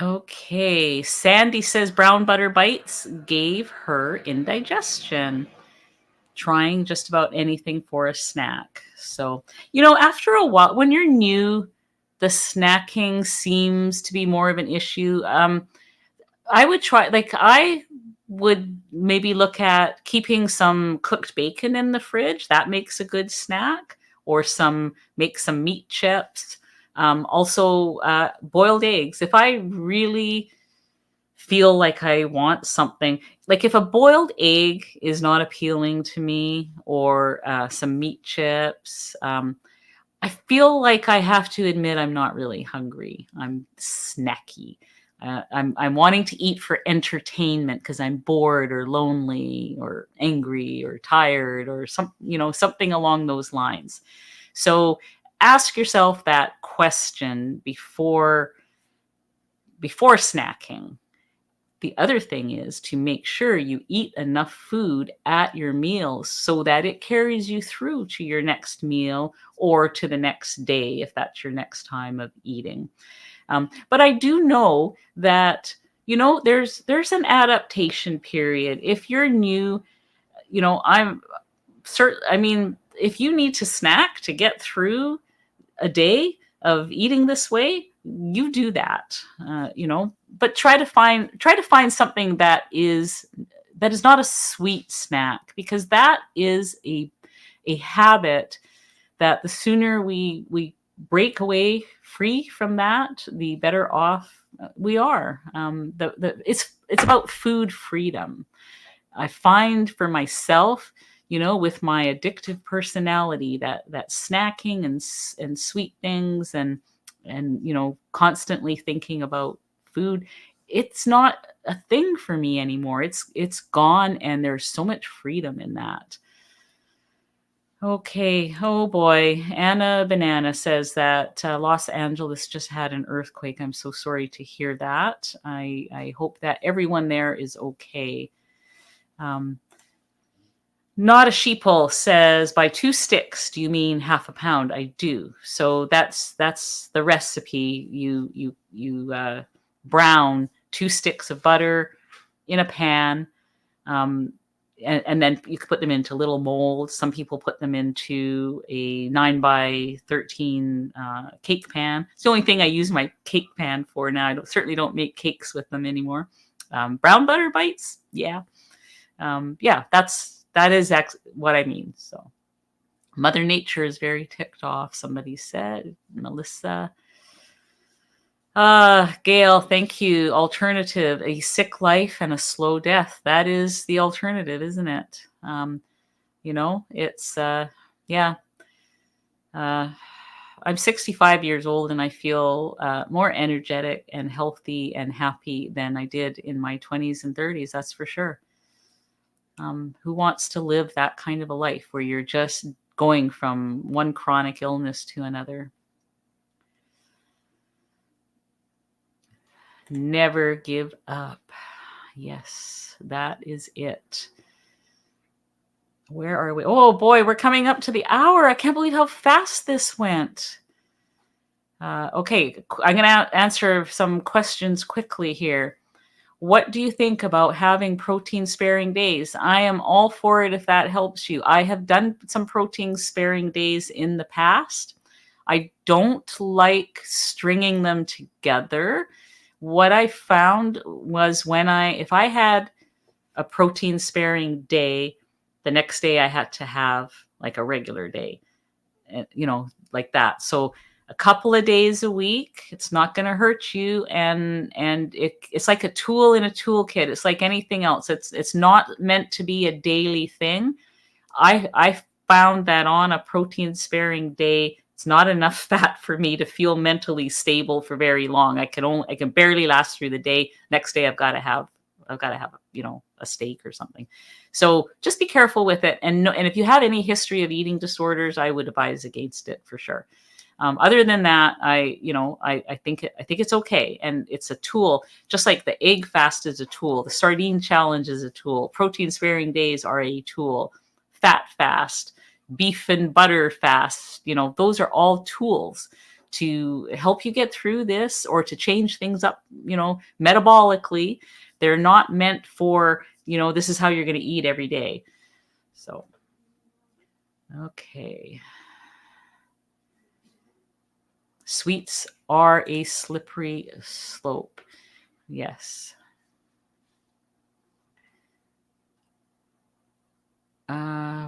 Okay, Sandy says brown butter bites gave her indigestion. Trying just about anything for a snack. So, after a while, when you're new, the snacking seems to be more of an issue. I would maybe look at keeping some cooked bacon in the fridge. That makes a good snack. Or make some meat chips. Also, boiled eggs. If I really feel like I want something, like if a boiled egg is not appealing to me, or some meat chips, I feel like I have to admit I'm not really hungry. I'm snacky. I'm wanting to eat for entertainment because I'm bored or lonely or angry or tired or something along those lines. So ask yourself that question before snacking. The other thing is to make sure you eat enough food at your meals so that it carries you through to your next meal or to the next day if that's your next time of eating. But I do know that there's an adaptation period. If you're new, I'm certain. I mean, if you need to snack to get through a day of eating this way, you do that. But try to find something that is not a sweet snack, because that is a habit that the sooner we break away free from that, the better off we are. It's about food freedom. I find for myself, with my addictive personality, that snacking and sweet things and constantly thinking about food, it's not a thing for me anymore. It's gone, and there's so much freedom in that. Okay. Oh boy. Anna Banana says that Los Angeles just had an earthquake. I'm so sorry to hear that. I hope that everyone there is okay. Um, Not a sheeple says, by 2 sticks, do you mean half a pound? I do. So that's the recipe. You brown 2 sticks of butter in a pan. Um, and then you could put them into little molds. Some people put them into a 9 by 13 cake pan. It's the only thing I use my cake pan for now. Certainly don't make cakes with them anymore. Brown butter bites, yeah. Yeah, that is what I mean. So Mother Nature is very ticked off, somebody said. Melissa. Gail, thank you. Alternative, a sick life and a slow death. That is the alternative, isn't it? It's yeah. I'm 65 years old, and I feel more energetic and healthy and happy than I did in my 20s and 30s. That's for sure. Who wants to live that kind of a life where you're just going from one chronic illness to another? Never give up. Yes, that is it. Where are we? Oh boy, we're coming up to the hour. I can't believe how fast this went. Okay, I'm going to answer some questions quickly here. What do you think about having protein sparing days? I am all for it if that helps you. I have done some protein sparing days in the past. I don't like stringing them together. What I found was if I had a protein sparing day, the next day I had to have like a regular day, like that. So a couple of days a week, it's not going to hurt you. And it's like a tool in a toolkit. It's like anything else. It's not meant to be a daily thing. I found that on a protein sparing day, it's not enough fat for me to feel mentally stable for very long. I can barely last through the day. Next day I've got to have a steak or something. So just be careful with it. And if you have any history of eating disorders, I would advise against it for sure. Other than that, I think it's okay, and it's a tool. Just like the egg fast is a tool, the sardine challenge is a tool, protein sparing days are a tool, fat fast, beef and butter fast. Those are all tools to help you get through this or to change things up. Metabolically, they're not meant for this is how you're going to eat every day. So, okay. Sweets are a slippery slope. Yes.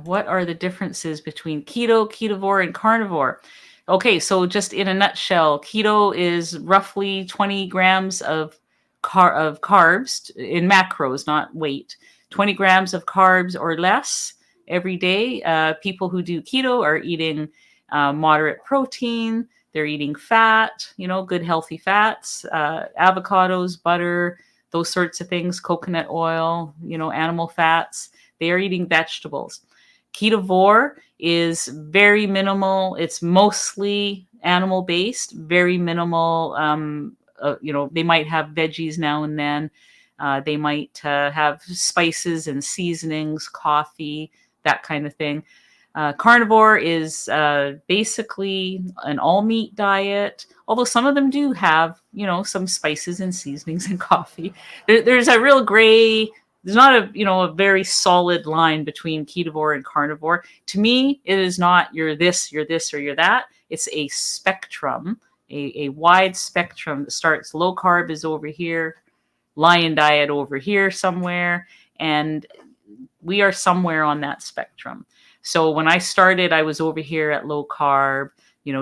What are the differences between keto, ketovore, and carnivore? Okay, so just in a nutshell, keto is roughly 20 grams of carbs in macros, not weight. 20 grams of carbs or less every day. People who do keto are eating moderate protein. They're eating fat, good healthy fats, avocados, butter, those sorts of things, coconut oil, animal fats. They are eating vegetables. Ketovore is very minimal. It's mostly animal based, very minimal. They might have veggies now and then. They might have spices and seasonings, coffee, that kind of thing. Carnivore is basically an all meat diet, although some of them do have, some spices and seasonings and coffee. There's a real gray. There's not a very solid line between ketovore and carnivore. To me, it is not you're this, or you're that. It's a spectrum, a wide spectrum that starts low carb is over here, lion diet over here somewhere, and we are somewhere on that spectrum. So when I started, I was over here at low carb,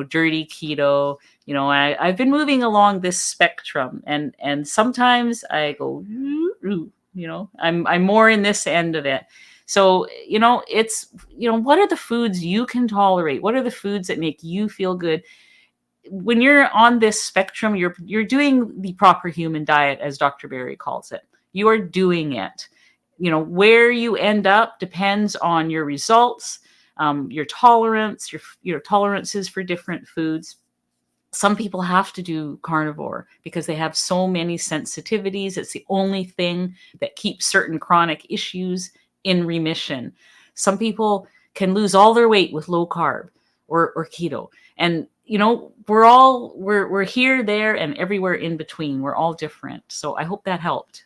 dirty keto. I've been moving along this spectrum, and sometimes I go, I'm more in this end of it. So, it's, what are the foods you can tolerate? What are the foods that make you feel good? When you're on this spectrum, you're doing the proper human diet, as Dr. Berry calls it. You are doing it. Where you end up depends on your results, your tolerance, your tolerances for different foods. Some people have to do carnivore because they have so many sensitivities. It's the only thing that keeps certain chronic issues in remission. Some people can lose all their weight with low carb or keto. And, we're here, there, and everywhere in between. We're all different. So I hope that helped.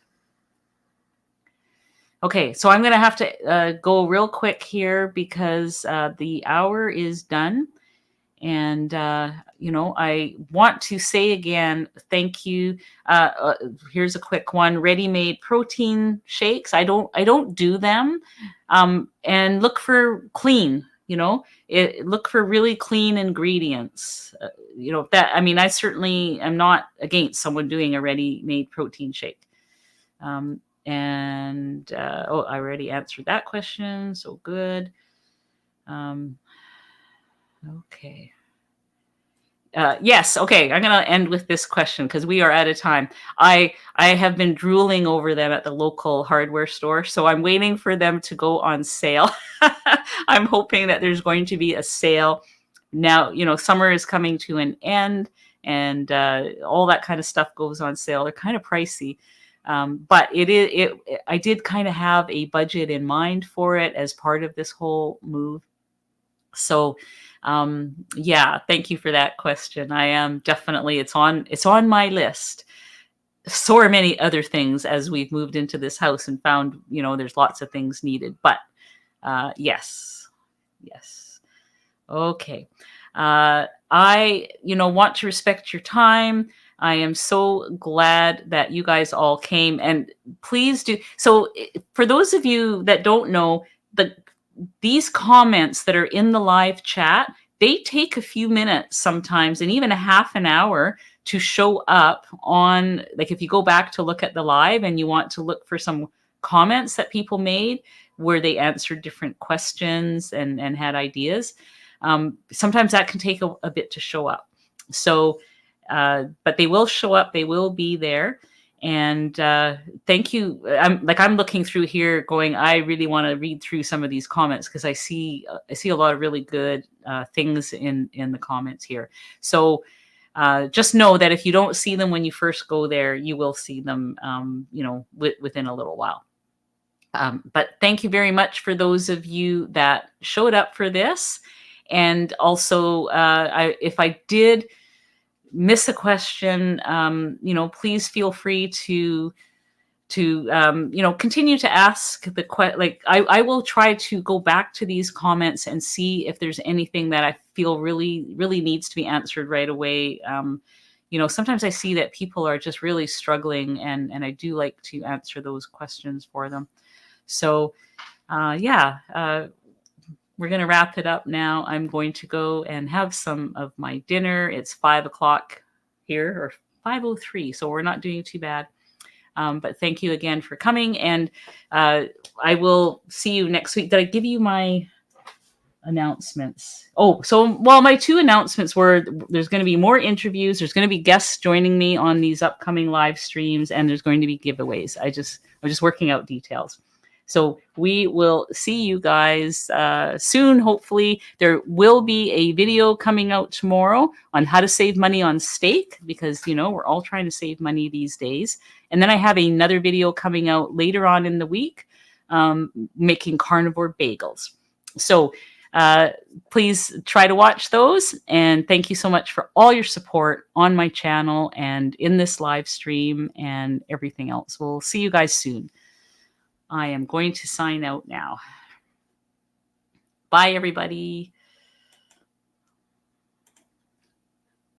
Okay, so I'm going to have to go real quick here because the hour is done. And, I want to say again, thank you. Here's a quick one. Ready-made protein shakes. I don't do them. And look for clean, look for really clean ingredients. I certainly am not against someone doing a ready-made protein shake. I already answered that question. So good. Okay. Yes. Okay. I'm going to end with this question because we are out of time. I have been drooling over them at the local hardware store, so I'm waiting for them to go on sale. I'm hoping that there's going to be a sale. Now, summer is coming to an end, and all that kind of stuff goes on sale. They're kind of pricey. But I did kind of have a budget in mind for it as part of this whole move. So, thank you for that question. I am definitely, it's on my list. So are many other things as we've moved into this house and found, there's lots of things needed, but, yes. Okay. I want to respect your time. I am so glad that you guys all came, and please do. So for those of you that don't know, these comments that are in the live chat, they take a few minutes sometimes and even a half an hour to show up on, like if you go back to look at the live and you want to look for some comments that people made where they answered different questions and had ideas. Sometimes that can take a bit to show up. So, but they will show up, they will be there. And thank you. I'm looking through here going, I really want to read through some of these comments because I see a lot of really good things in the comments here. So just know that if you don't see them when you first go there, you will see them, within a little while. But thank you very much for those of you that showed up for this. And also, if I did miss a question, please feel free to continue to ask the question. I will try to go back to these comments and see if there's anything that I feel really, really needs to be answered right away. Sometimes I see that people are just really struggling, and I do like to answer those questions for them. So, we're going to wrap it up now. I'm going to go and have some of my dinner. It's 5:00 here, or 5:03, so we're not doing too bad. But thank you again for coming, and I will see you next week. Did I give you my announcements? My two announcements were there's going to be more interviews. There's going to be guests joining me on these upcoming live streams, and there's going to be giveaways. I'm just working out details. So we will see you guys soon. Hopefully there will be a video coming out tomorrow on how to save money on steak, because, we're all trying to save money these days. And then I have another video coming out later on in the week, making carnivore bagels. So please try to watch those. And thank you so much for all your support on my channel and in this live stream and everything else. We'll see you guys soon. I am going to sign out now. Bye, everybody.